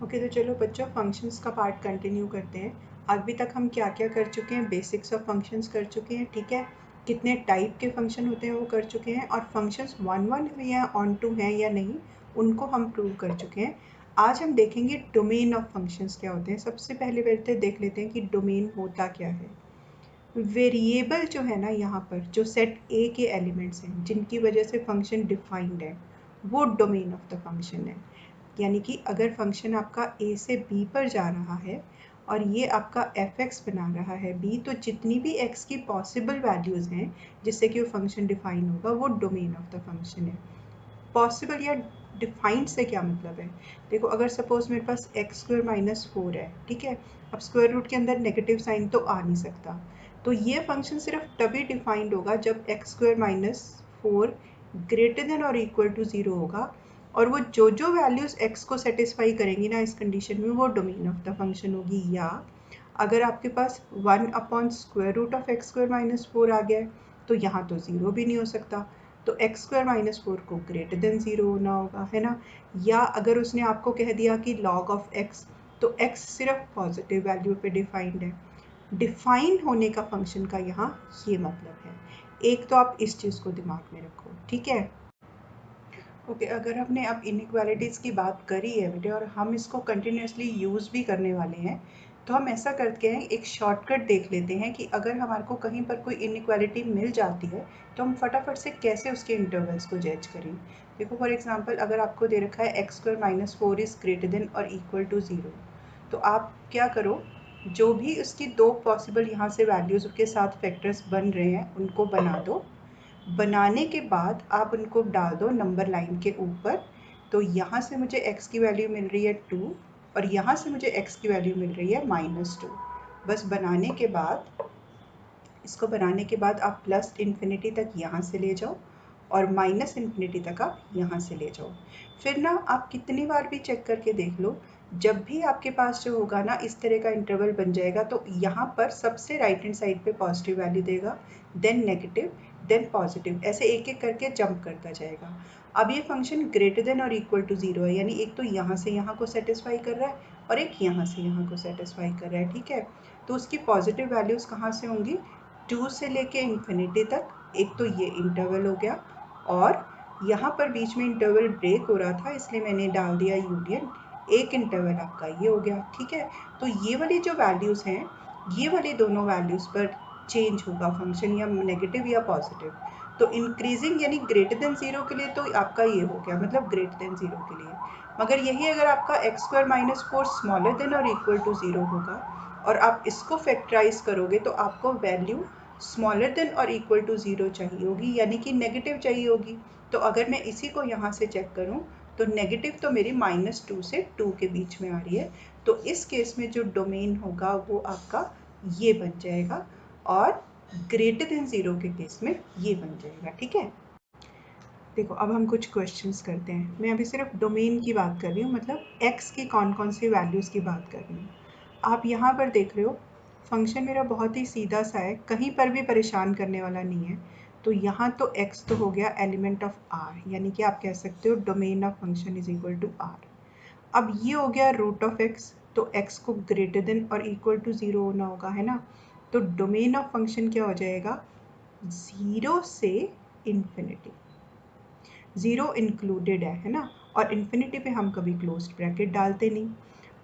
Okay, तो चलो बच्चों फंक्शंस का पार्ट कंटिन्यू करते हैं। अभी तक हम क्या क्या कर चुके हैं, बेसिक्स ऑफ फंक्शंस कर चुके हैं, ठीक है। कितने टाइप के फंक्शन होते हैं वो कर चुके हैं, और फंक्शंस वन वन या ऑन टू हैं या नहीं उनको हम प्रूव कर चुके हैं। आज हम देखेंगे डोमेन ऑफ फंक्शंस क्या होते हैं। सबसे पहले देख लेते हैं कि डोमेन होता क्या है। वेरिएबल जो है ना, यहाँ पर जो सेट ए के एलिमेंट्स हैं जिनकी वजह से फंक्शन डिफाइंड है, वो डोमेन ऑफ द फंक्शन है। यानी कि अगर फंक्शन आपका ए से बी पर जा रहा है और ये आपका एफ एक्स बना रहा है बी, तो जितनी भी एक्स की पॉसिबल वैल्यूज़ हैं जिससे कि वो फंक्शन डिफाइन होगा, वो डोमेन ऑफ द फंक्शन है। पॉसिबल या डिफाइंड से क्या मतलब है, देखो अगर सपोज मेरे पास एक्स स्क्वायर माइनस फोर है, ठीक है। अब स्क्वायर रूट के अंदर नेगेटिव साइन तो आ नहीं सकता, तो ये फंक्शन सिर्फ तभी डिफाइंड होगा जब x square minus four greater than और इक्वल टू ज़ीरो होगा, और वो जो जो वैल्यूज़ एक्स को सेटिस्फाई करेंगी ना इस कंडीशन में, वो डोमेन ऑफ द फंक्शन होगी। या अगर आपके पास one upon square root of x square minus four आ गया है, तो यहाँ तो ज़ीरो भी नहीं हो सकता, तो एक्स स्क्वायर माइनस फोर को ग्रेटर देन ज़ीरो होना होगा, है ना। या अगर उसने आपको कह दिया कि लॉग ऑफ एक्स, तो एक्स सिर्फ पॉजिटिव वैल्यू पे डिफाइंड है। डिफाइन होने का फंक्शन का यहाँ ये मतलब है। एक तो आप इस चीज़ को दिमाग में रखो, ठीक है। ओके, अगर हमने अब इनइक्वालिटीज़ की बात करी है बेटे और हम इसको कंटिन्यूसली यूज़ भी करने वाले हैं, तो हम ऐसा करते हैं, एक शॉर्टकट देख लेते हैं कि अगर हमारे को कहीं पर कोई इनइक्वालिटी मिल जाती है तो हम फटाफट से कैसे उसके इंटरवल्स को जज करें। देखो फॉर एग्जांपल, अगर आपको दे रखा है x square minus four is greater than और इक्वल टू ज़ीरो, तो आप क्या करो, जो भी उसकी दो पॉसिबल यहाँ से वैल्यूज़ के साथ फैक्टर्स बन रहे हैं उनको बना दो। बनाने के बाद आप उनको डाल दो नंबर लाइन के ऊपर। तो यहाँ से मुझे x की वैल्यू मिल रही है 2 और यहाँ से मुझे x की वैल्यू मिल रही है -2। बस बनाने के बाद, इसको बनाने के बाद आप प्लस इन्फिनिटी तक यहाँ से ले जाओ और माइनस इन्फिनिटी तक आप यहाँ से ले जाओ। फिर ना आप कितनी बार भी चेक करके देख लो, जब भी आपके पास जो होगा ना इस तरह का इंटरवल बन जाएगा, तो यहाँ पर सबसे राइट हैंड साइड पे पॉजिटिव वैल्यू देगा, देन नेगेटिव, देन पॉजिटिव, ऐसे एक एक करके जंप करता जाएगा। अब ये फंक्शन ग्रेटर देन और इक्वल टू ज़ीरो है, यानी एक तो यहाँ से यहाँ को सेटिस्फाई कर रहा है और एक यहाँ से यहाँ को सेटिस्फाई कर रहा है, ठीक है। तो उसकी पॉजिटिव वैल्यूज़ कहाँ से होंगी, 2 से लेके इन्फिनिटी तक। एक तो ये इंटरवल हो गया, और यहाँ पर बीच में इंटरवल ब्रेक हो रहा था इसलिए मैंने डाल दिया यूनियन, एक इंटरवल आपका ये हो गया, ठीक है। तो ये वाली जो वैल्यूज़ हैं, ये वाली दोनों वैल्यूज़ पर चेंज होगा फंक्शन, या नेगेटिव या पॉजिटिव। तो इंक्रीजिंग यानी ग्रेटर देन ज़ीरो के लिए तो आपका ये हो गया, मतलब ग्रेटर देन ज़ीरो के लिए। मगर यही अगर आपका x square minus four smaller than और इक्वल टू ज़ीरो होगा और आप इसको फैक्टराइज करोगे, तो आपको वैल्यू स्मॉलर देन और इक्वल टू ज़ीरो चाहिए होगी, यानी कि नेगेटिव चाहिए होगी। तो अगर मैं इसी को यहाँ से चेक करूँ, तो नेगेटिव तो मेरी -2 से 2 के बीच में आ रही है। तो इस केस में जो डोमेन होगा वो आपका ये बन जाएगा, और ग्रेटर देन ज़ीरो के केस में ये बन जाएगा, ठीक है। देखो अब हम कुछ क्वेश्चंस करते हैं। मैं अभी सिर्फ डोमेन की बात कर रही हूँ, मतलब एक्स की कौन कौन सी वैल्यूज़ की बात कर रही हूँ। आप यहाँ पर देख रहे हो फंक्शन मेरा बहुत ही सीधा सा है, कहीं पर भी परेशान करने वाला नहीं है। तो यहाँ तो x तो हो गया एलिमेंट ऑफ r, यानी कि आप कह सकते हो domain of function is equal to r। अब ये हो गया रूट ऑफ x, तो x को ग्रेटर देन और इक्वल टू ज़ीरो होना होगा, है ना। तो डोमेन ऑफ फंक्शन क्या हो जाएगा, ज़ीरो से इन्फिनिटी, ज़ीरो इंक्लूडेड है ना, और इन्फिनिटी पे हम कभी क्लोज ब्रैकेट डालते नहीं।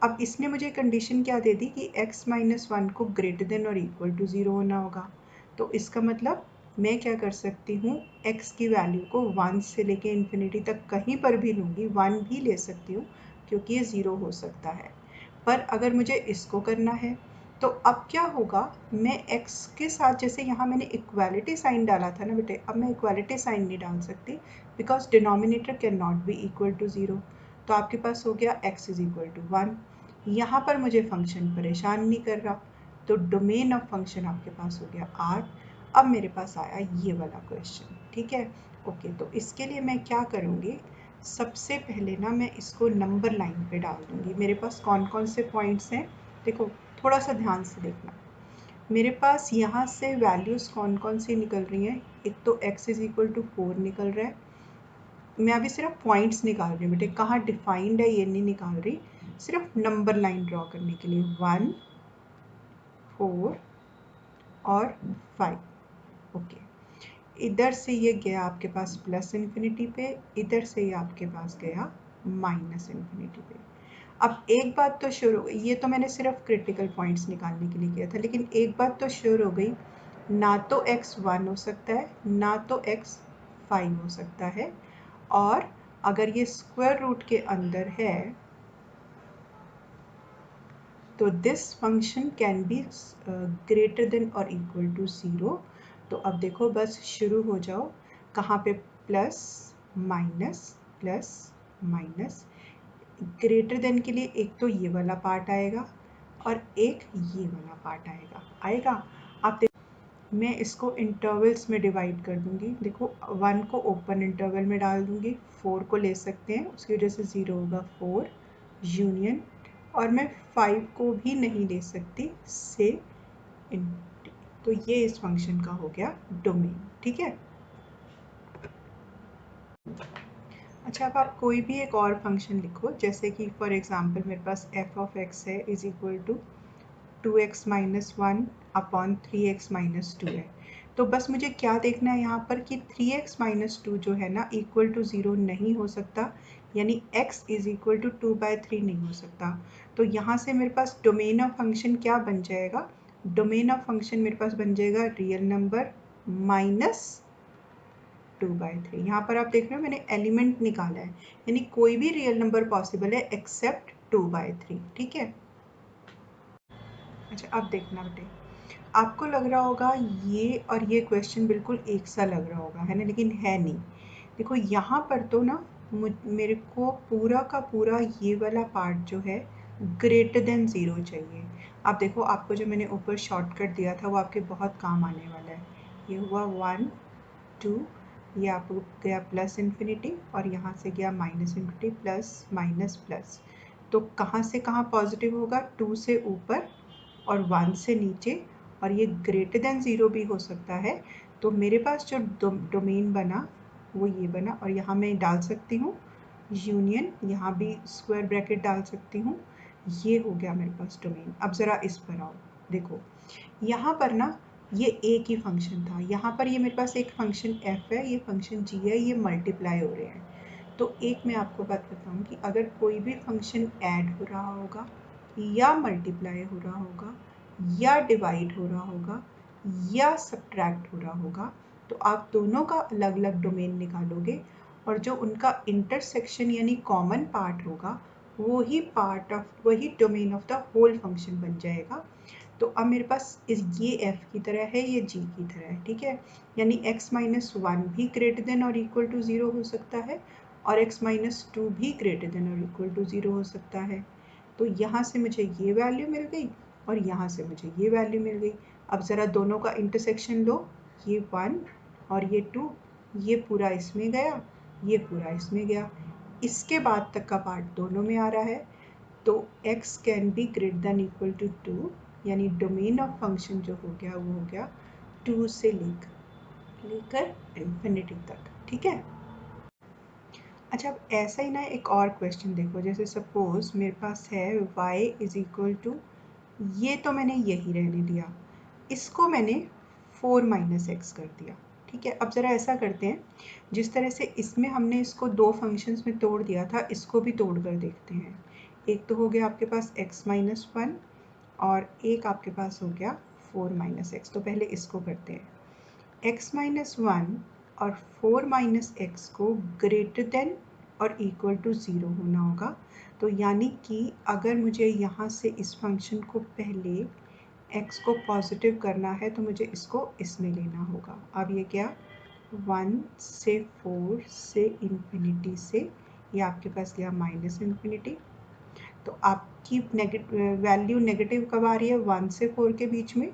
अब इसने मुझे कंडीशन क्या दे दी कि x माइनस वन को ग्रेटर देन और इक्वल टू ज़ीरो होना होगा। तो इसका मतलब मैं क्या कर सकती हूँ, x की वैल्यू को 1 से लेके इन्फिनिटी तक कहीं पर भी लूँगी, 1 भी ले सकती हूँ क्योंकि ये ज़ीरो हो सकता है। पर अगर मुझे इसको करना है, तो अब क्या होगा, मैं x के साथ, जैसे यहाँ मैंने इक्वालिटी साइन डाला था ना बेटे, अब मैं इक्वालिटी साइन नहीं डाल सकती because denominator can not be equal to zero. तो आपके पास हो गया x इज इक्वल टू 1। यहाँ पर मुझे फंक्शन परेशान नहीं कर रहा, तो डोमेन ऑफ फंक्शन आपके पास हो गया r। अब मेरे पास आया ये वाला क्वेश्चन, ठीक है। ओके, तो इसके लिए मैं क्या करूँगी, सबसे पहले ना मैं इसको नंबर लाइन पे डाल दूँगी। मेरे पास कौन कौन से पॉइंट्स हैं, देखो थोड़ा सा ध्यान से देखना। मेरे पास यहाँ से वैल्यूज़ कौन कौन सी निकल रही हैं, एक तो x इज इक्वल टू 4 निकल रहा है। मैं अभी सिर्फ पॉइंट्स निकाल रही हूँ बेटे, कहाँ डिफाइंड है ये नहीं निकाल रही। सिर्फ नंबर लाइन ड्रॉ करने के लिए 1, 4 और 5। ओके, इधर से ये गया आपके पास प्लस इन्फिनिटी पे, इधर से ये आपके पास गया माइनस इन्फिनिटी पे। अब एक बात तो श्योर हो गई, ये तो मैंने सिर्फ क्रिटिकल पॉइंट्स निकालने के लिए किया था, लेकिन एक बात तो श्योर हो गई, ना तो x 1 हो सकता है, ना तो x 5 हो सकता है, और अगर ये स्क्वायर रूट के अंदर है तो this function can be greater than और इक्वल टू 0। तो अब देखो बस शुरू हो जाओ, कहाँ पे प्लस माइनस। ग्रेटर देन के लिए एक तो ये वाला पार्ट आएगा और एक ये वाला पार्ट आएगा। आप देखो मैं इसको इंटरवल्स में डिवाइड कर दूंगी। देखो 1 को ओपन इंटरवल में डाल दूंगी, 4 को ले सकते हैं, उसकी वजह से 0 होगा 4 यूनियन, और मैं 5 को भी नहीं ले सकती से इनफिनिटी। तो ये इस फंक्शन का हो गया डोमेन। ठीक है, अच्छा अब आप कोई भी एक और फंक्शन लिखो, जैसे कि फॉर एग्जांपल मेरे पास f ऑफ x है is equal to 2x minus 1 upon 3x minus 2 है। तो बस मुझे क्या देखना है यहाँ पर कि 3x माइनस 2 जो है ना इक्वल टू 0 नहीं हो सकता, यानी x इज इक्वल टू 2/3 नहीं हो सकता। तो यहाँ से मेरे पास डोमेन ऑफ फंक्शन क्या बन जाएगा, डोमेन ऑफ फंक्शन मेरे पास बन जाएगा रियल नंबर माइनस 2/3। यहाँ पर आप देख रहे हो मैंने एलिमेंट निकाला है, यानी कोई भी रियल नंबर पॉसिबल है एक्सेप्ट 2/3। ठीक है, अच्छा अब देखना बेटे, आपको लग रहा होगा ये और ये क्वेश्चन बिल्कुल एक सा लग रहा होगा, है ना, लेकिन है नहीं। देखो यहाँ पर तो ना मेरे को पूरा का पूरा ये वाला पार्ट जो है ग्रेटर देन 0 चाहिए। अब देखो आपको जो मैंने ऊपर शॉर्टकट दिया था वो आपके बहुत काम आने वाला है। ये हुआ 1 2, ये आपको गया प्लस इन्फिनिटी और यहाँ से गया minus infinity, plus minus plus. तो कहाँ से कहाँ पॉजिटिव होगा, 2 से ऊपर और 1 से नीचे, और ये ग्रेटर देन 0 भी हो सकता है। तो मेरे पास जो डोमेन बना वो ये बना, और यहाँ मैं डाल सकती हूँ यूनियन, यहाँ भी स्क्वायर ब्रैकेट डाल सकती हूँ। ये हो गया मेरे पास डोमेन। अब ज़रा इस पर आओ, देखो यहाँ पर ना ये एक ही फंक्शन था, यहाँ पर ये मेरे पास एक फंक्शन f है, ये फंक्शन g है, ये मल्टीप्लाई हो रहे हैं। तो एक मैं आपको बात बताऊँ कि अगर कोई भी फंक्शन ऐड हो रहा होगा या मल्टीप्लाई हो रहा होगा या डिवाइड हो रहा होगा या सब्ट्रैक्ट हो रहा होगा, तो आप दोनों का अलग अलग डोमेन निकालोगे, और जो उनका इंटरसेक्शन यानी कॉमन पार्ट होगा वही पार्ट ऑफ वही domain of the whole function बन जाएगा। तो अब मेरे पास ये f की तरह है, ये g की तरह है। ठीक है, यानी x माइनस 1 भी ग्रेटर देन और इक्वल टू 0 हो सकता है, और x माइनस 2 भी ग्रेटर देन और इक्वल टू 0 हो सकता है। तो यहाँ से मुझे ये वैल्यू मिल गई और यहाँ से मुझे ये वैल्यू मिल गई। अब ज़रा दोनों का इंटरसेक्शन लो, ये 1 और ये 2, ये पूरा इसमें गया, ये पूरा इसमें गया, इसके बाद तक का पार्ट दोनों में आ रहा है। तो x can be greater than equal to 2, यानी डोमेन ऑफ फंक्शन जो हो गया वो हो गया 2 से लेकर इन्फिनिटी तक। ठीक है, अच्छा अब ऐसा ही ना एक और क्वेश्चन देखो, जैसे सपोज मेरे पास है y इज इक्वल टू, ये तो मैंने यही रहने दिया, इसको मैंने 4 माइनस एक्स कर दिया। ठीक है, अब ज़रा ऐसा करते हैं, जिस तरह से इसमें हमने इसको दो फंक्शंस में तोड़ दिया था, इसको भी तोड़ कर देखते हैं। एक तो हो गया आपके पास x माइनस 1 और एक आपके पास हो गया 4 माइनस एक्स। तो पहले इसको करते हैं, x माइनस 1 और 4 माइनस एक्स को ग्रेटर देन और इक्वल टू 0 होना होगा। तो यानी कि अगर मुझे यहाँ से इस फंक्शन को पहले x को पॉजिटिव करना है तो मुझे इसको इसमें लेना होगा। अब ये क्या, 1 से 4 से इन्फिनिटी से ये आपके पास गया माइनस इन्फिनिटी। तो आपकी वैल्यू नेगेटिव कब आ रही है, 1 से 4 के बीच में,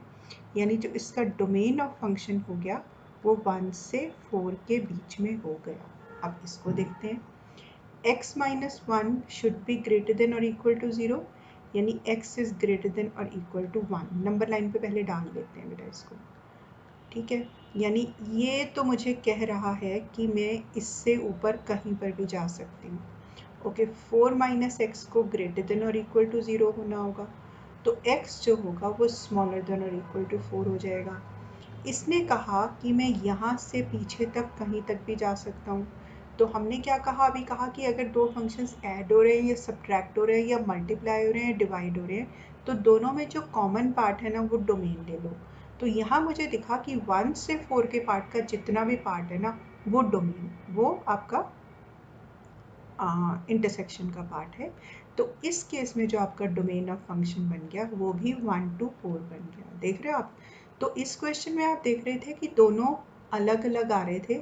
यानी जो इसका डोमेन ऑफ फंक्शन हो गया वो 1 से 4 के बीच में हो गया। अब इसको देखते हैं, x minus 1 should be greater than और इक्वल टू 0, यानी x इज ग्रेटर देन और इक्वल टू 1। नंबर लाइन पे पहले डाल देते हैं बेटा इसको। ठीक है, यानी ये तो मुझे कह रहा है कि मैं इससे ऊपर कहीं पर भी जा सकती हूँ, ओके, 4 माइनस एक्स को ग्रेटर देन और इक्वल टू 0 होना होगा, तो x जो होगा वो स्मॉलर देन और इक्वल टू 4 हो जाएगा। इसने कहा कि मैं यहाँ से पीछे तक कहीं तक भी जा सकता हूँ। तो हमने क्या कहा, अभी कहा कि अगर दो फंक्शंस ऐड हो रहे हैं या सब्ट्रैक्ट हो रहे हैं या मल्टीप्लाई हो रहे हैं, डिवाइड हो रहे हैं, तो दोनों में जो कॉमन पार्ट है ना वो डोमेन ले लो। तो यहाँ मुझे दिखा कि 1 से 4 के पार्ट का जितना भी पार्ट है ना वो डोमेन, वो आपका इंटरसेक्शन का पार्ट है। तो इस केस में जो आपका डोमेन ऑफ फंक्शन बन गया वो भी 1 to 4 बन गया। देख रहे हो आप? तो इस क्वेश्चन में आप देख रहे थे कि दोनों अलग अलग आ रहे थे,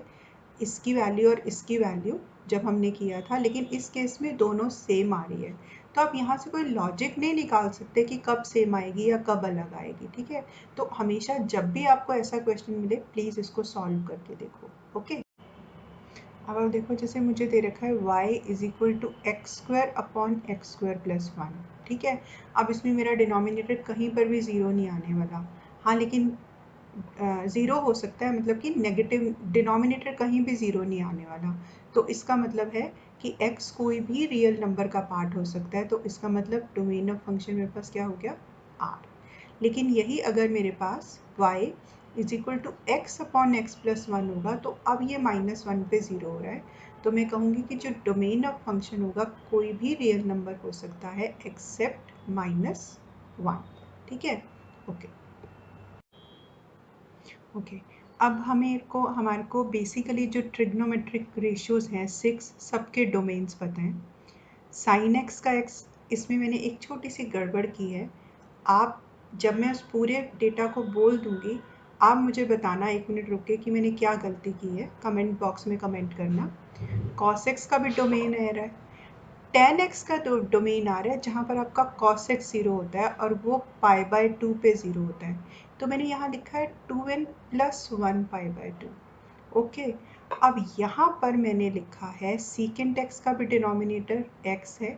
इसकी वैल्यू और इसकी वैल्यू जब हमने किया था, लेकिन इस केस में दोनों सेम आ रही है। तो आप यहाँ से कोई लॉजिक नहीं निकाल सकते कि कब सेम आएगी या कब अलग आएगी, ठीक है? तो हमेशा जब भी आपको ऐसा क्वेश्चन मिले प्लीज़ इसको सॉल्व करके देखो। ओके, अब आप देखो, जैसे मुझे दे रखा है y is equal to X square upon X square plus 1, ठीक है? अब इसमें मेरा डिनोमिनेटर कहीं पर भी ज़ीरो नहीं आने वाला। हाँ, लेकिन ज़ीरो हो सकता है, मतलब कि नेगेटिव डिनोमिनेटर कहीं भी ज़ीरो नहीं आने वाला। तो इसका मतलब है कि x कोई भी रियल नंबर का पार्ट हो सकता है। तो इसका मतलब डोमेन ऑफ फंक्शन मेरे पास क्या हो गया, r। लेकिन यही अगर मेरे पास y is equal to X upon X plus 1 होगा, तो अब ये -1 पे 0 हो रहा है, तो मैं कहूँगी कि जो डोमेन ऑफ फंक्शन होगा कोई भी रियल नंबर हो सकता है एक्सेप्ट -1, ठीक है? ओके ओके, अब हमारे को बेसिकली जो ट्रिग्नोमेट्रिक रेशियोज़ हैं 6, सबके डोमेन्स पता हैं। साइन एक्स का एक्स, इसमें मैंने एक छोटी सी गड़बड़ की है। आप, जब मैं उस पूरे डेटा को बोल दूंगी, आप मुझे बताना 1 मिनट रुक के कि मैंने क्या गलती की है, कमेंट बॉक्स में कमेंट करना। कॉस एक्स का भी डोमेन आ रहा है, टेन एक्स का डोमेन आ रहा है, जहाँ पर आपका कॉस एक्स 0 होता है और वो π/2 पे 0 होता है। तो मैंने यहाँ लिखा है 2n + 1 π/2। ओके, अब यहाँ पर मैंने लिखा है सीकेंट एक्स का भी डिनोमिनेटर x है,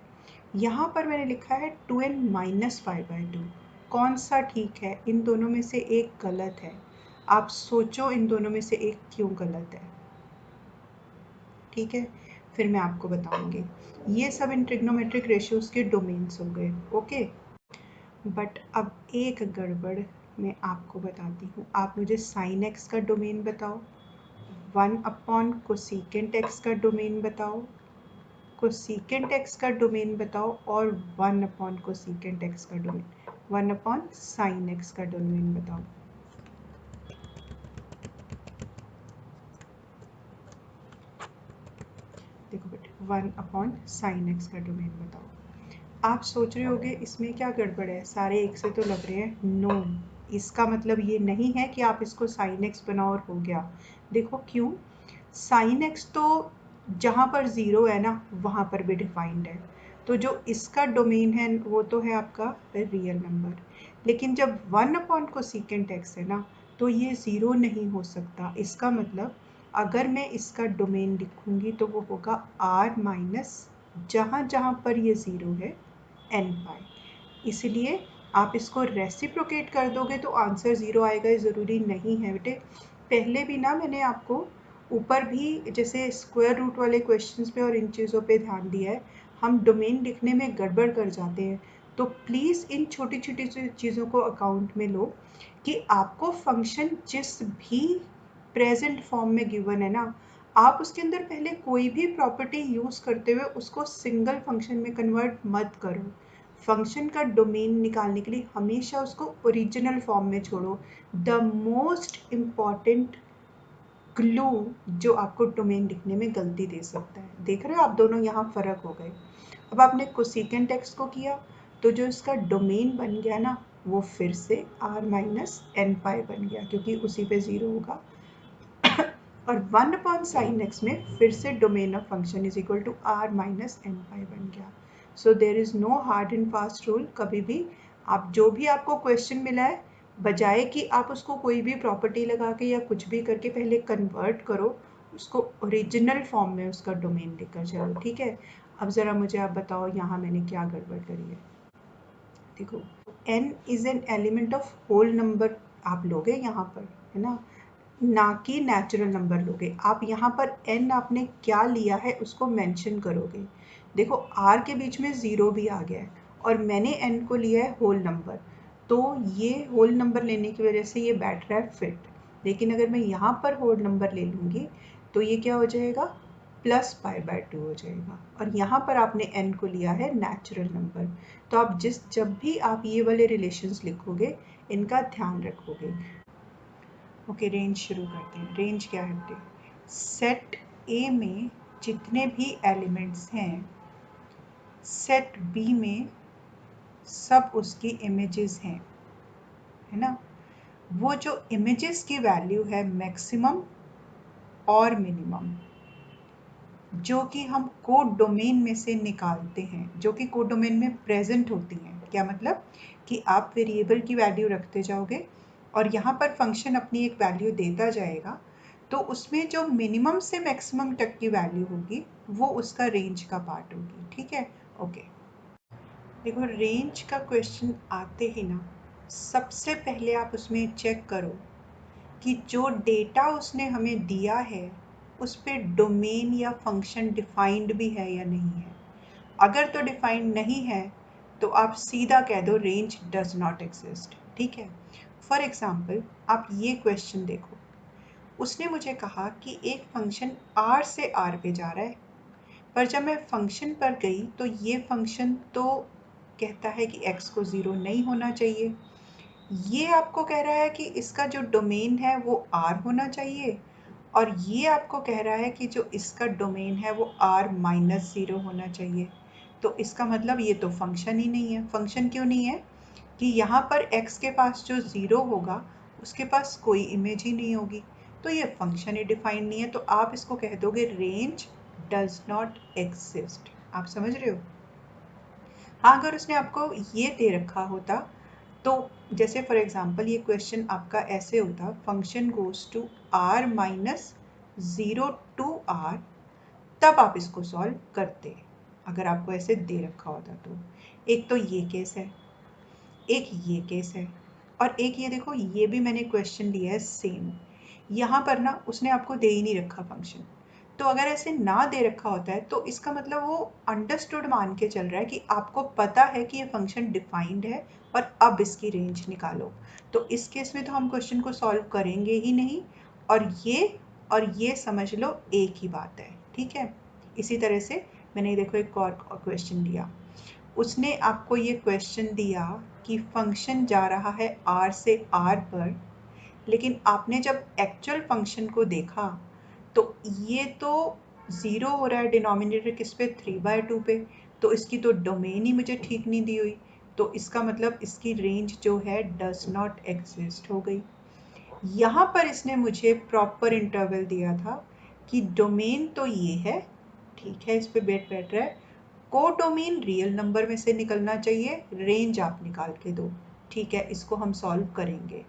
यहाँ पर मैंने लिखा है 2n - π/2। कौन सा ठीक है? इन दोनों में से एक गलत है। आप सोचो इन दोनों में से एक क्यों गलत है, ठीक है? फिर मैं आपको बताऊंगी। ये सब इन ट्रिग्नोमेट्रिक रेशियोज के डोमेन्स हो गए। ओके, बट अब एक गड़बड़ मैं आपको बताती हूँ। आप मुझे साइन एक्स का डोमेन बताओ, 1 अपॉन कोसेकेंट एक्स का डोमेन बताओ, कोसेकेंट एक्स का डोमेन बताओ, और 1 अपॉन कोसेकेंट एक्स का डोमेन, 1 अपॉन साइन एक्स का डोमेन बताओ। देखो बेटे, 1 अपॉन साइन एक्स का डोमेन बताओ। आप सोच रहे होगे इसमें क्या गड़बड़ है, सारे एक से तो लग रहे हैं। नो, इसका मतलब ये नहीं है कि आप इसको साइन एक्स बनाओ और हो गया। देखो क्यों, साइन एक्स तो जहाँ पर 0 है ना वहाँ पर भी डिफाइंड है, तो जो इसका डोमेन है वो तो है आपका रियल नंबर। लेकिन जब 1 अपॉन कोसेकेंट एक्स है ना, तो ये 0 नहीं हो सकता। इसका मतलब अगर मैं इसका डोमेन लिखूंगी तो वो होगा r माइनस जहाँ जहाँ पर ये 0 है n π। इसलिए आप इसको रेसिप्रोकेट कर दोगे तो आंसर 0 आएगा, ये ज़रूरी नहीं है बेटे। पहले भी ना मैंने आपको ऊपर भी जैसे स्क्वायर रूट वाले क्वेश्चंस पे और इन चीज़ों पे ध्यान दिया है। हम डोमेन लिखने में गड़बड़ कर जाते हैं, तो प्लीज़ इन छोटी छोटी चीज़ों को अकाउंट में लो कि आपको फंक्शन जिस भी प्रेजेंट फॉर्म में गिवन है ना, आप उसके अंदर पहले कोई भी प्रॉपर्टी यूज़ करते हुए उसको सिंगल फंक्शन में कन्वर्ट मत करो। फंक्शन का डोमेन निकालने के लिए हमेशा उसको ओरिजिनल फॉर्म में छोड़ो। द मोस्ट इम्पॉर्टेंट क्लू जो आपको डोमेन लिखने में गलती दे सकता है। देख रहे हो आप, दोनों यहाँ फ़र्क हो गए। अब आपने कोसेकेंट एक्स को किया तो जो इसका डोमेन बन गया ना वो फिर से r माइनस n पाई बन गया, क्योंकि उसी पे 0 होगा। और 1 अपॉन साइन एक्स में फिर से domain of function is equal to r minus n pi बन गया। So there is no hard and fast rule. कभी भी आप जो भी आपको क्वेश्चन मिला है, बजाय कि आप उसको कोई भी प्रॉपर्टी लगा के या कुछ भी करके पहले कन्वर्ट करो, उसको ओरिजिनल फॉर्म में उसका डोमेन लेकर चलो, ठीक है? अब ज़रा मुझे आप बताओ यहाँ मैंने क्या गड़बड़ करी है। देखो, n is an element of whole number आप लोगे यहाँ पर, है ना कि नेचुरल नंबर लोगे। आप यहाँ पर n आपने क्या लिया है उसको मेंशन करोगे। देखो r के बीच में 0 भी आ गया है और मैंने n को लिया है होल नंबर, तो ये होल नंबर लेने की वजह से ये बैठ रहा है फिट। लेकिन अगर मैं यहाँ पर होल नंबर ले लूँगी तो ये क्या हो जाएगा, प्लस π/2 हो जाएगा। और यहाँ पर आपने n को लिया है नेचुरल नंबर। तो आप जब भी आप ये वाले रिलेशंस लिखोगे इनका ध्यान रखोगे। ओके, रेंज शुरू करते हैं। रेंज क्या है बेटे, सेट ए में जितने भी एलिमेंट्स हैं सेट बी में सब उसकी इमेजेस हैं, है ना। वो जो इमेजेस की वैल्यू है मैक्सिमम और मिनिमम, जो कि हम कोड डोमेन में से निकालते हैं, जो कि कोड डोमेन में प्रेजेंट होती हैं। क्या मतलब कि आप वेरिएबल की वैल्यू रखते जाओगे और यहाँ पर फंक्शन अपनी एक वैल्यू देता जाएगा, तो उसमें जो मिनिमम से मैक्सिमम तक की वैल्यू होगी वो उसका रेंज का पार्ट होगी। ठीक है, ओके। देखो, रेंज का क्वेश्चन आते ही ना सबसे पहले आप उसमें चेक करो कि जो डेटा उसने हमें दिया है उस पे डोमेन या फंक्शन डिफाइंड भी है या नहीं है। अगर तो डिफाइंड नहीं है तो आप सीधा कह दो रेंज डज नॉट एग्जिस्ट। ठीक है, फॉर एग्जाम्पल आप ये क्वेश्चन देखो, उसने मुझे कहा कि एक फंक्शन r से r पे जा रहा है, पर जब मैं फंक्शन पर गई तो ये फंक्शन तो कहता है कि x को 0 नहीं होना चाहिए। ये आपको कह रहा है कि इसका जो डोमेन है वो r होना चाहिए, और ये आपको कह रहा है कि जो इसका डोमेन है वो r-0 होना चाहिए। तो इसका मतलब ये तो फंक्शन ही नहीं है। फंक्शन क्यों नहीं है कि यहाँ पर x के पास जो 0 होगा उसके पास कोई इमेज ही नहीं होगी, तो ये फंक्शन ही डिफाइंड नहीं है। तो आप इसको कह दोगे रेंज डज नॉट एग्जिस्ट। आप समझ रहे हो। हाँ, अगर उसने आपको ये दे रखा होता तो जैसे फॉर एग्जांपल ये क्वेश्चन आपका ऐसे होता, function goes to r-0 to r, तब आप इसको सॉल्व करते अगर आपको ऐसे दे रखा होता तो। एक तो ये केस है, एक ये केस है, और एक ये देखो, ये भी मैंने क्वेश्चन लिया है सेम। यहाँ पर ना उसने आपको दे ही नहीं रखा फंक्शन, तो अगर ऐसे ना दे रखा होता है तो इसका मतलब वो अंडरस्टूड मान के चल रहा है कि आपको पता है कि ये फंक्शन डिफाइंड है और अब इसकी रेंज निकालो। तो इस केस में तो हम क्वेश्चन को सॉल्व करेंगे ही नहीं, और ये समझ लो एक ही बात है। ठीक है, इसी तरह से मैंने देखो एक और क्वेश्चन लिया, उसने आपको ये क्वेश्चन दिया कि फंक्शन जा रहा है r से r पर, लेकिन आपने जब एक्चुअल फंक्शन को देखा तो ये तो 0 हो रहा है डिनोमिनेटर किस पे, 3/2 पे, तो इसकी तो डोमेन ही मुझे ठीक नहीं दी हुई, तो इसका मतलब इसकी रेंज जो है डज नॉट एग्जिस्ट हो गई। यहाँ पर इसने मुझे प्रॉपर इंटरवल दिया था कि डोमेन तो ये है, ठीक है, इस पे बैठ रहा है, कोडोमेन रियल नंबर में से निकलना चाहिए, रेंज आप निकाल के दो। ठीक है, इसको हम सॉल्व करेंगे।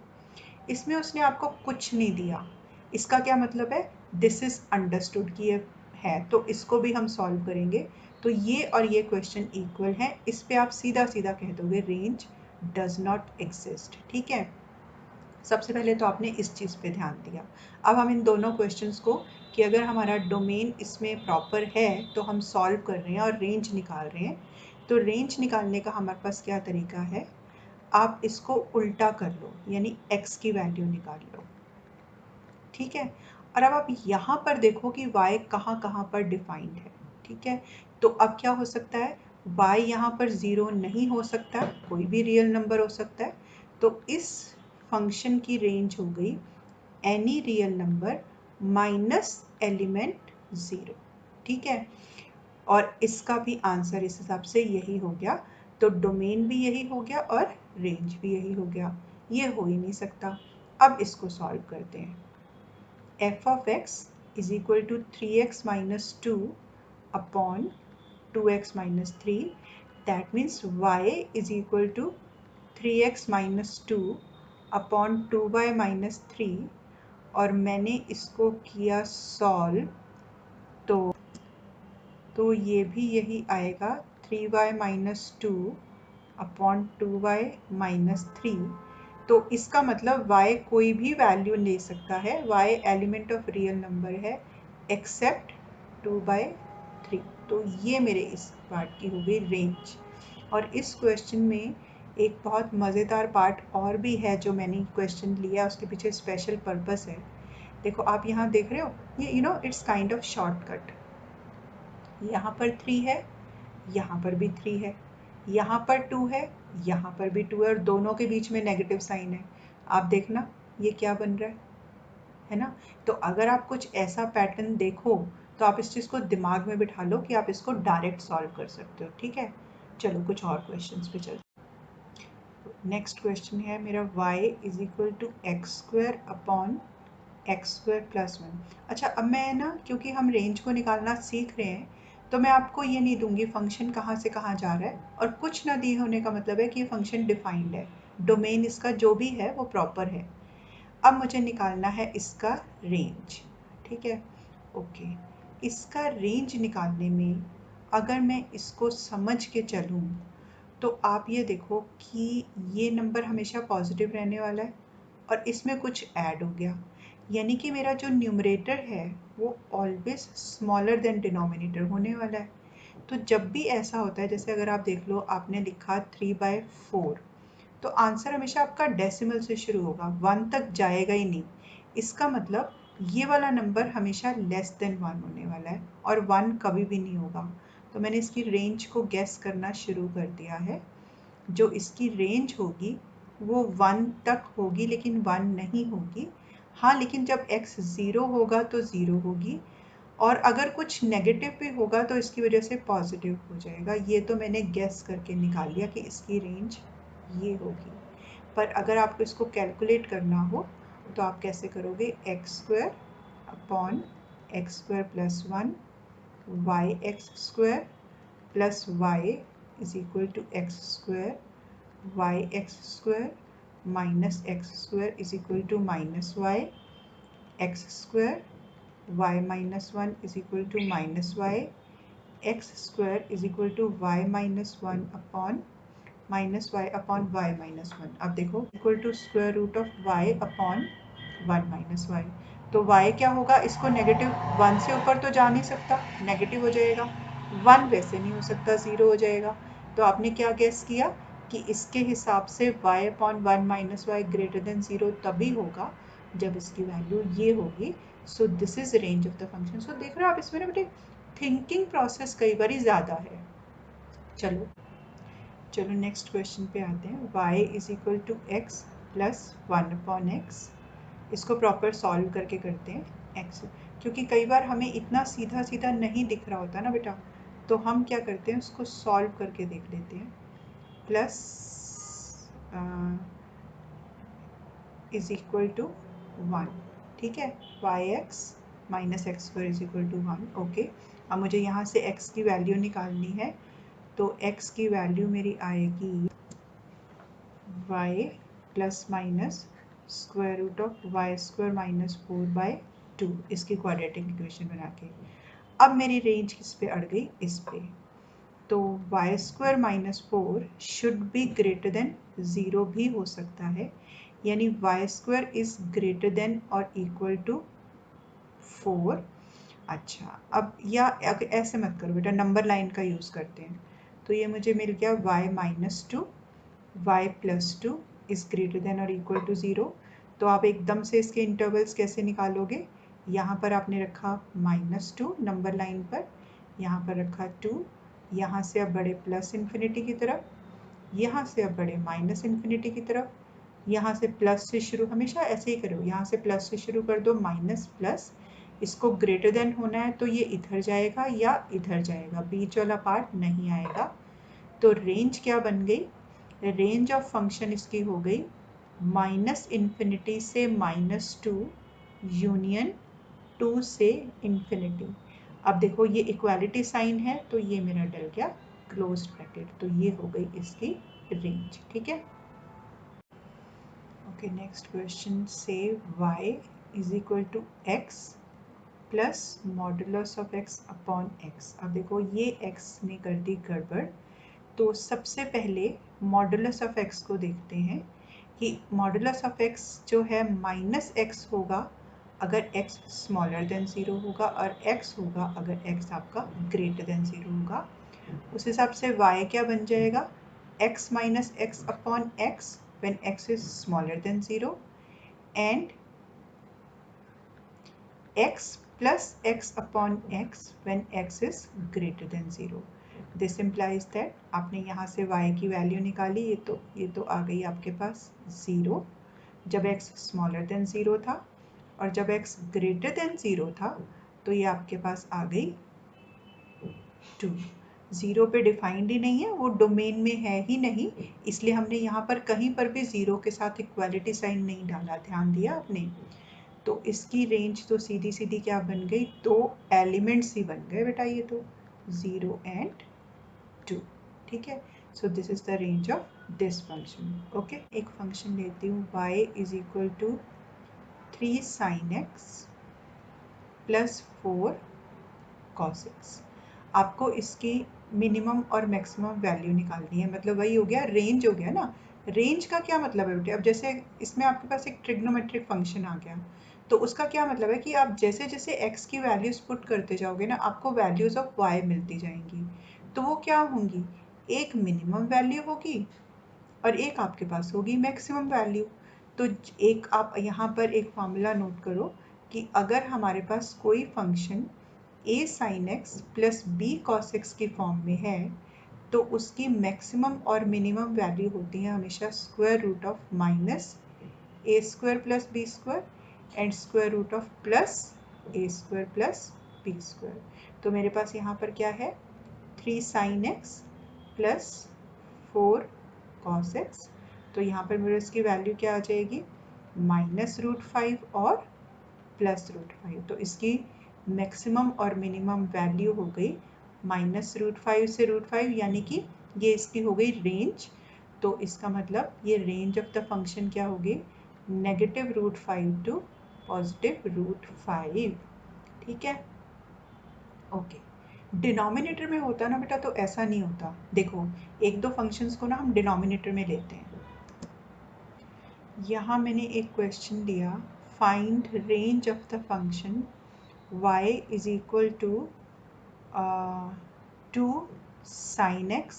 इसमें उसने आपको कुछ नहीं दिया, इसका क्या मतलब है, दिस इज अंडरस्टूड की है, तो इसको भी हम सॉल्व करेंगे। तो ये और ये क्वेश्चन इक्वल है, इस पे आप सीधा सीधा कह दोगे रेंज डज नॉट एग्जिस्ट। ठीक है, सबसे पहले तो आपने इस चीज़ पे ध्यान दिया। अब हम इन दोनों क्वेश्चंस को, कि अगर हमारा डोमेन इसमें प्रॉपर है तो हम सॉल्व कर रहे हैं और रेंज निकाल रहे हैं, तो रेंज निकालने का हमारे पास क्या तरीका है, आप इसको उल्टा कर लो, यानी x की वैल्यू निकाल लो। ठीक है, और अब आप यहाँ पर देखो कि y कहाँ कहाँ पर डिफाइंड है। ठीक है, तो अब क्या हो सकता है, y यहाँ पर 0 नहीं हो सकता, कोई भी रियल नंबर हो सकता है, तो इस फंक्शन की रेंज हो गई any real number minus element 0। ठीक है, और इसका भी आंसर इस हिसाब से यही हो गया, तो डोमेन भी यही हो गया और रेंज भी यही हो गया, ये हो ही नहीं सकता। अब इसको सॉल्व करते हैं। f of x is equal to 3x minus 2 upon 2x minus 3, that means y is equal to 3x minus 2 upon 2y minus 3, और मैंने इसको किया सॉल्व, तो ये भी यही आएगा 3y minus 2 upon 2y minus 3। तो इसका मतलब y कोई भी वैल्यू ले सकता है, y element of real number है एक्सेप्ट 2/3। तो ये मेरे इस पार्ट की हो गई रेंज। और इस क्वेश्चन में एक बहुत मज़ेदार पार्ट और भी है जो मैंने क्वेश्चन लिया, उसके पीछे स्पेशल पर्पस है। देखो आप यहाँ देख रहे हो, ये इट्स काइंड ऑफ शॉर्टकट। यहाँ पर 3 है, यहाँ पर भी 3 है, यहाँ पर 2 है, यहाँ पर भी 2 है, और दोनों के बीच में नेगेटिव साइन है। आप देखना ये क्या बन रहा है ना। तो अगर आप कुछ ऐसा पैटर्न देखो तो आप इस चीज़ को दिमाग में बिठा लो कि आप इसको डायरेक्ट सॉल्व कर सकते हो, ठीक है। चलो कुछ और क्वेश्चंस पे चलते। नेक्स्ट क्वेश्चन है मेरा y is equal to X square upon X square plus 1। अच्छा, अब मैं ना, क्योंकि हम रेंज को निकालना सीख रहे हैं, तो मैं आपको ये नहीं दूंगी फंक्शन कहाँ से कहाँ जा रहा है, और कुछ ना दिए होने का मतलब है कि ये फंक्शन डिफाइंड है, डोमेन इसका जो भी है वो प्रॉपर है। अब मुझे निकालना है इसका रेंज, ठीक है। ओके, इसका रेंज निकालने में अगर मैं इसको समझ के चलूँ तो आप ये देखो कि ये नंबर हमेशा पॉजिटिव रहने वाला है और इसमें कुछ ऐड हो गया, यानी कि मेरा जो न्यूमरेटर है वो ऑलवेज स्मॉलर देन डिनोमिनेटर होने वाला है। तो जब भी ऐसा होता है, जैसे अगर आप देख लो आपने लिखा 3/4, तो आंसर हमेशा आपका डेसिमल से शुरू होगा, 1 तक जाएगा ही नहीं। इसका मतलब ये वाला नंबर हमेशा लेस देन 1 होने वाला है और 1 कभी भी नहीं होगा। तो मैंने इसकी रेंज को गेस करना शुरू कर दिया है। जो इसकी रेंज होगी वो 1 तक होगी, लेकिन 1 नहीं होगी। हाँ, लेकिन जब x 0 होगा तो 0 होगी, और अगर कुछ नेगेटिव भी होगा तो इसकी वजह से पॉजिटिव हो जाएगा। ये तो मैंने गेस करके निकाल लिया कि इसकी रेंज ये होगी। पर अगर आपको इसको कैलकुलेट करना हो तो आप कैसे करोगे, X square upon X square plus 1 Y X square plus Y is equal to X square Y X square minus X square is equal to minus Y X square y minus 1 is equal to minus y, x square is equal to y minus 1 upon minus y upon y minus 1। अब देखो equal to square root of y upon 1 minus y। तो y क्या होगा, इसको negative 1 से ऊपर तो जा नहीं सकता, नेगेटिव हो जाएगा। 1 वैसे नहीं हो सकता, 0 हो जाएगा। तो आपने क्या गेस किया कि इसके हिसाब से y upon 1 minus y greater than 0 तभी होगा जब इसकी वैल्यू ये होगी। So this is range of the function. So देख रहे हो आप, इसमें ना बेटे थिंकिंग प्रोसेस कई बार ज़्यादा है। चलो नेक्स्ट क्वेश्चन पे आते हैं। y is equal to X plus 1 upon X. इसको प्रॉपर सॉल्व करके करते हैं। x, क्योंकि कई बार हमें इतना सीधा सीधा नहीं दिख रहा होता ना बेटा, तो हम क्या करते हैं उसको सॉल्व करके देख लेते हैं। प्लस इज इक्वल टू 1, ठीक है। Y X minus X square is equal to 1। Okay, अब मुझे यहाँ से x की वैल्यू निकालनी है, तो x की वैल्यू मेरी आएगी y plus minus square root of Y square minus 4/2, इसकी क्वाड्रेटिक इक्वेशन बना के। अब मेरी रेंज किस पे अड़ गई, इस पे। तो Y square minus 4 should be greater than 0 भी हो सकता है, यानी Y square is greater than और इक्वल टू 4। अच्छा, अब या ऐसे मत करो बेटा, नंबर लाइन का यूज़ करते हैं। तो ये मुझे मिल गया y minus 2 Y plus 2 is greater than और इक्वल टू 0। तो आप एकदम से इसके इंटरवल्स कैसे निकालोगे, यहाँ पर आपने रखा -2 नंबर लाइन पर, यहाँ पर रखा 2, यहाँ से अब बढ़े प्लस इन्फिनिटी की तरफ, यहाँ से अब बढ़े माइनस इन्फिनिटी की तरफ, यहाँ से प्लस से शुरू, हमेशा ऐसे ही करो, यहाँ से प्लस से शुरू कर दो, माइनस प्लस, इसको ग्रेटर देन होना है तो ये इधर जाएगा या इधर जाएगा, बीच वाला पार्ट नहीं आएगा। तो रेंज क्या बन गई, रेंज ऑफ फंक्शन इसकी हो गई माइनस इन्फिनिटी से -2 यूनियन 2 से इन्फिनिटी। अब देखो ये इक्वालिटी साइन है तो ये मेरा डल गया क्लोज्ड ब्रैकेट, तो ये हो गई इसकी रेंज, ठीक है। ओके, नेक्स्ट क्वेश्चन से y is equal to x plus modulus of x upon x। अब देखो ये x ने कर दी गड़बड़, तो सबसे पहले मॉडुलस ऑफ x को देखते हैं कि मॉडुलस ऑफ x जो है -x होगा अगर x स्मॉलर देन 0 होगा और x होगा अगर x आपका ग्रेटर देन 0 होगा। उस हिसाब से y क्या बन जाएगा, x minus x upon x when x is smaller than 0 and x plus x upon x when x is greater than 0. This implies that आपने यहाँ से y की वैल्यू निकाली, ये तो आ गई आपके पास 0 जब x स्मॉलर देन 0 था, और जब x ग्रेटर देन 0 था तो ये आपके पास आ गई 2। 0 पे डिफाइंड ही नहीं है, वो डोमेन में है ही नहीं, इसलिए हमने यहाँ पर कहीं पर भी 0 के साथ इक्वालिटी साइन नहीं डाला, ध्यान दिया आपने। तो इसकी रेंज तो सीधी सीधी क्या बन गई, 2 एलिमेंट्स ही बन गए बेटा, ये तो 0 एंड 2, ठीक है। So this is the range of this function. Okay, एक फंक्शन लेती हूँ y is equal to 3 sin x plus 4 cos x। आपको इसकी मिनिमम और मैक्सिमम वैल्यू निकालनी है, मतलब वही हो गया, रेंज हो गया ना। रेंज का क्या मतलब है बेटे, अब जैसे इसमें आपके पास एक ट्रिग्नोमेट्रिक फंक्शन आ गया, तो उसका क्या मतलब है कि आप जैसे जैसे x की वैल्यूज पुट करते जाओगे ना, आपको वैल्यूज ऑफ y मिलती जाएंगी। तो वो क्या होंगी, एक मिनिमम वैल्यू होगी और एक आपके पास होगी मैक्सिमम वैल्यू। तो एक आप यहाँ पर एक फॉर्मूला नोट करो कि अगर हमारे पास कोई function a sin x plus b cos x की फॉर्म में है तो उसकी मैक्सिमम और मिनिमम वैल्यू होती है हमेशा square root of minus A square plus B square and square root of plus A square plus B square. तो मेरे पास यहाँ पर क्या है, 3 sin x plus 4 cos x। तो यहाँ पर मेरे इसकी वैल्यू क्या आ जाएगी, -√5 और +√5। तो इसकी मैक्सिमम और मिनिमम वैल्यू हो गई -√5 से √5, यानी कि ये इसकी हो गई रेंज। तो इसका मतलब ये रेंज ऑफ द फंक्शन क्या होगी, -√5 टू +√5, ठीक है। ओके, डिनोमिनेटर में होता ना बेटा तो ऐसा नहीं होता। देखो एक दो फंक्शंस को ना हम डिनोमिनेटर में लेते हैं। यहाँ मैंने एक क्वेश्चन दिया, find range of the function y is equal to 2 sin x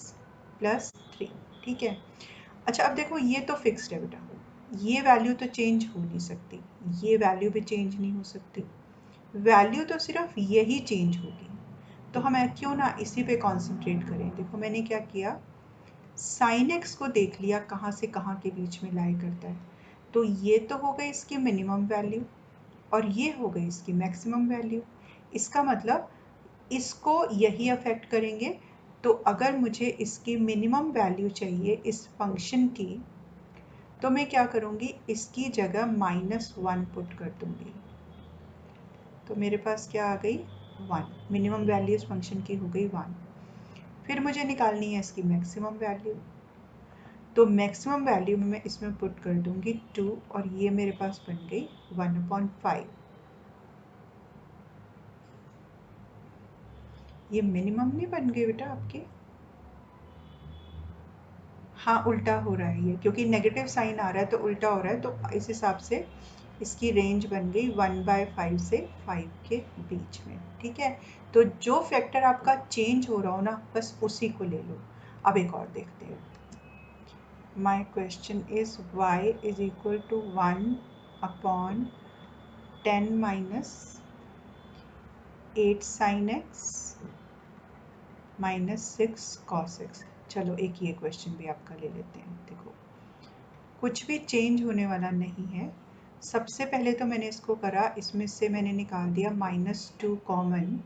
plus 3, ठीक है। अच्छा अब देखो ये तो फिक्स्ड है बेटा, ये वैल्यू तो चेंज हो नहीं सकती, ये वैल्यू भी चेंज नहीं हो सकती, वैल्यू तो सिर्फ यही चेंज होगी। तो हम क्यों ना इसी पे कॉन्सेंट्रेट करें। देखो मैंने क्या किया, साइन एक्स को देख लिया कहाँ से कहाँ के बीच में लाई करता है, तो ये तो हो गई इसकी मिनिमम वैल्यू और ये हो गई इसकी मैक्सिमम वैल्यू। इसका मतलब इसको यही अफेक्ट करेंगे। तो अगर मुझे इसकी मिनिमम वैल्यू चाहिए इस फंक्शन की, तो मैं क्या करूँगी, इसकी जगह -1 पुट कर दूँगी। तो मेरे पास क्या आ गई, 1। मिनिमम वैल्यू इस फंक्शन की हो गई 1। फिर मुझे निकालनी है इसकी मैक्सिमम वैल्यू, तो मैक्सिमम वैल्यू में मैं इसमें पुट कर दूंगी 2 और ये मेरे पास बन गई 1/5। ये मिनिमम नहीं बन गई बेटा आपके, हाँ उल्टा हो रहा है ये, क्योंकि नेगेटिव साइन आ रहा है तो उल्टा हो रहा है। तो इस हिसाब से इसकी रेंज बन गई 1/5 से 5 के बीच में, ठीक है। तो जो फैक्टर आपका चेंज हो रहा हो ना, बस उसी को ले लो। अब एक और देखते हैं। My question is y is equal to 1/10 minus 8 sin x minus 6 cos x। चलो एक ये क्वेश्चन भी आपका ले लेते हैं। देखो कुछ भी चेंज होने वाला नहीं है। सबसे पहले तो मैंने इसको करा, इसमें से मैंने निकाल दिया -2 कॉमन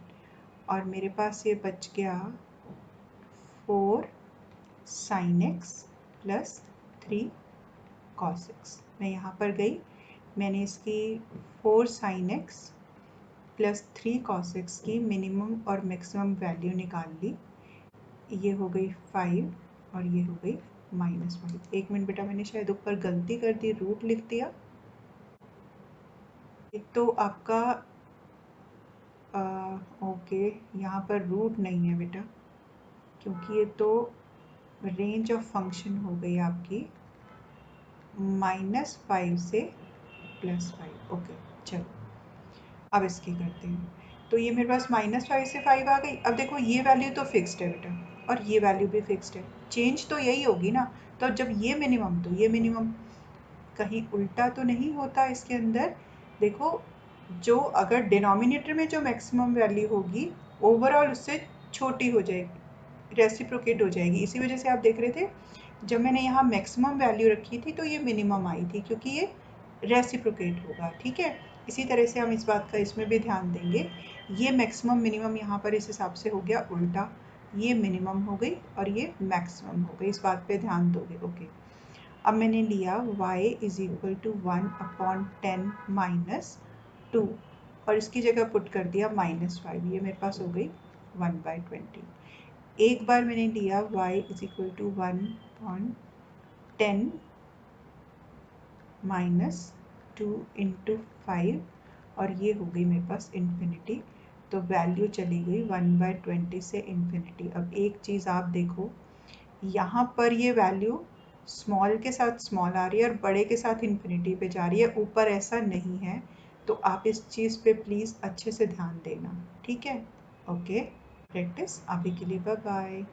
और मेरे पास ये बच गया 4 sin x plus 3 cos x। मैं यहाँ पर गई, मैंने इसकी 4 sin x plus 3 cos x की मिनिमम और मैक्सिमम वैल्यू निकाल ली। ये हो गई 5 और ये हो गई -5। एक मिनट बेटा, मैंने शायद ऊपर गलती कर दी, रूट लिख दिया। एक तो आपका ओके यहाँ पर रूट नहीं है बेटा, क्योंकि ये तो रेंज ऑफ फंक्शन हो गई आपकी -5 से +5। ओके चलो अब इसकी करते हैं, तो ये मेरे पास -5 से 5 आ गई। अब देखो ये वैल्यू तो फिक्स्ड है बेटा, और ये वैल्यू भी फिक्स्ड है, चेंज तो यही होगी ना। तो जब ये मिनिमम तो ये मिनिमम, कहीं उल्टा तो नहीं होता इसके अंदर। देखो जो अगर डिनोमिनेटर में जो मैक्सिमम वैल्यू होगी ओवरऑल उससे छोटी हो जाएगी, रेसिप्रोकेट हो जाएगी। इसी वजह से आप देख रहे थे जब मैंने यहाँ मैक्सिमम वैल्यू रखी थी तो ये मिनिमम आई थी, क्योंकि ये रेसिप्रोकेट होगा। ठीक है, इसी तरह से हम इस बात का इसमें भी ध्यान देंगे। ये मैक्सिमम मिनिमम यहाँ पर इस हिसाब से हो गया उल्टा, ये मिनिमम हो गई और ये मैक्सिमम हो गई, इस बात पे ध्यान दोगे। ओके, अब मैंने लिया y इज इक्वल टू 1/10 -2 और इसकी जगह पुट कर दिया -5, ये मेरे पास हो गई 1/20। एक बार मैंने लिया y is equal to 1/10 -2 into 5 और ये हो गई मेरे पास इन्फिनिटी। तो वैल्यू चली गई 1/20 से इन्फिनिटी। अब एक चीज़ आप देखो, यहाँ पर ये वैल्यू स्मॉल के साथ स्मॉल आ रही है और बड़े के साथ इन्फिनिटी पे जा रही है, ऊपर ऐसा नहीं है। तो आप इस चीज़ पे प्लीज़ अच्छे से ध्यान देना। ठीक है, ओके, प्रैक्टिस अभी के लिए, बाय बाय।